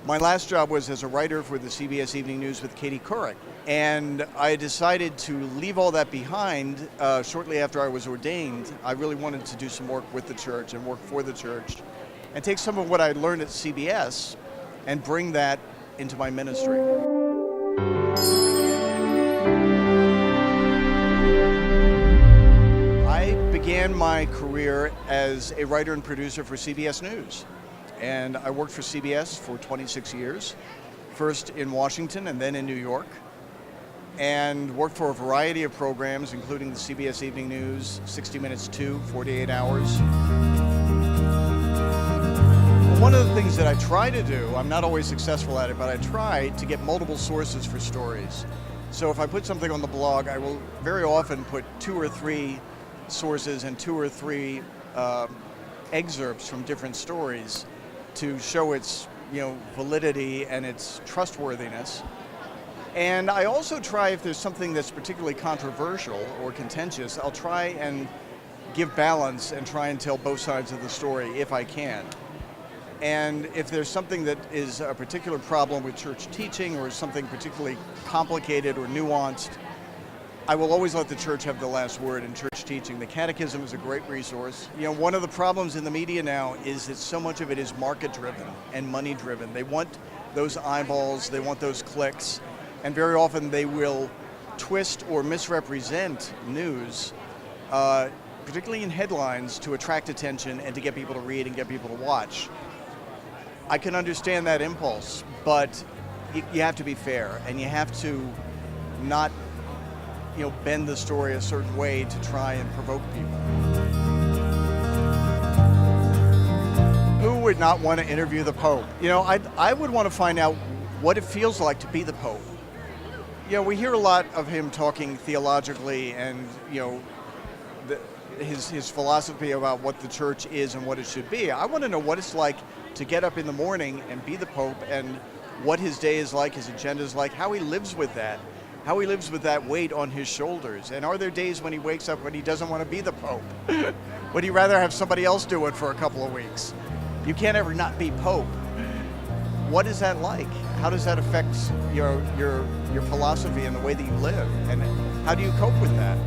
My last job was as a writer for the CBS Evening News with Katie Couric. And I decided to leave all that behind shortly after I was ordained. I really wanted to do some work with the church and work for the church and take some of what I learned at CBS and bring that into my ministry. I began my career as a writer and producer for CBS News. And I worked for CBS for 26 years, first in Washington and then in New York, and worked for a variety of programs, including the CBS Evening News, 60 Minutes 2, 48 Hours. One of the things that I try to do, I'm not always successful at it, but I try to get multiple sources for stories. So if I put something on the blog, I will very often put 2 or 3 sources and 2 or 3 excerpts from different stories to show its validity and its trustworthiness. And I also try, if there's something that's particularly controversial or contentious, I'll try and give balance and try and tell both sides of the story if I can. And if there's something that is a particular problem with church teaching or something particularly complicated or nuanced, I will always let the church have the last word in church teaching. The catechism is a great resource. One of the problems in the media now is that so much of it is market-driven and money-driven. They want those eyeballs, they want those clicks, and very often they will twist or misrepresent news, particularly in headlines, to attract attention and to get people to read and get people to watch. I can understand that impulse, but you have to be fair, and you have to not bend the story a certain way to try and provoke people. Who would not want to interview the Pope? I would want to find out what it feels like to be the Pope. We hear a lot of him talking theologically and, his philosophy about what the church is and what it should be. I want to know what it's like to get up in the morning and be the Pope, and what his day is like, his agenda is like, how he lives with that. How he lives with that weight on his shoulders. And are there days when he wakes up when he doesn't want to be the Pope? Would he rather have somebody else do it for a couple of weeks? You can't ever not be Pope. What is that like? How does that affect your philosophy and the way that you live? And how do you cope with that?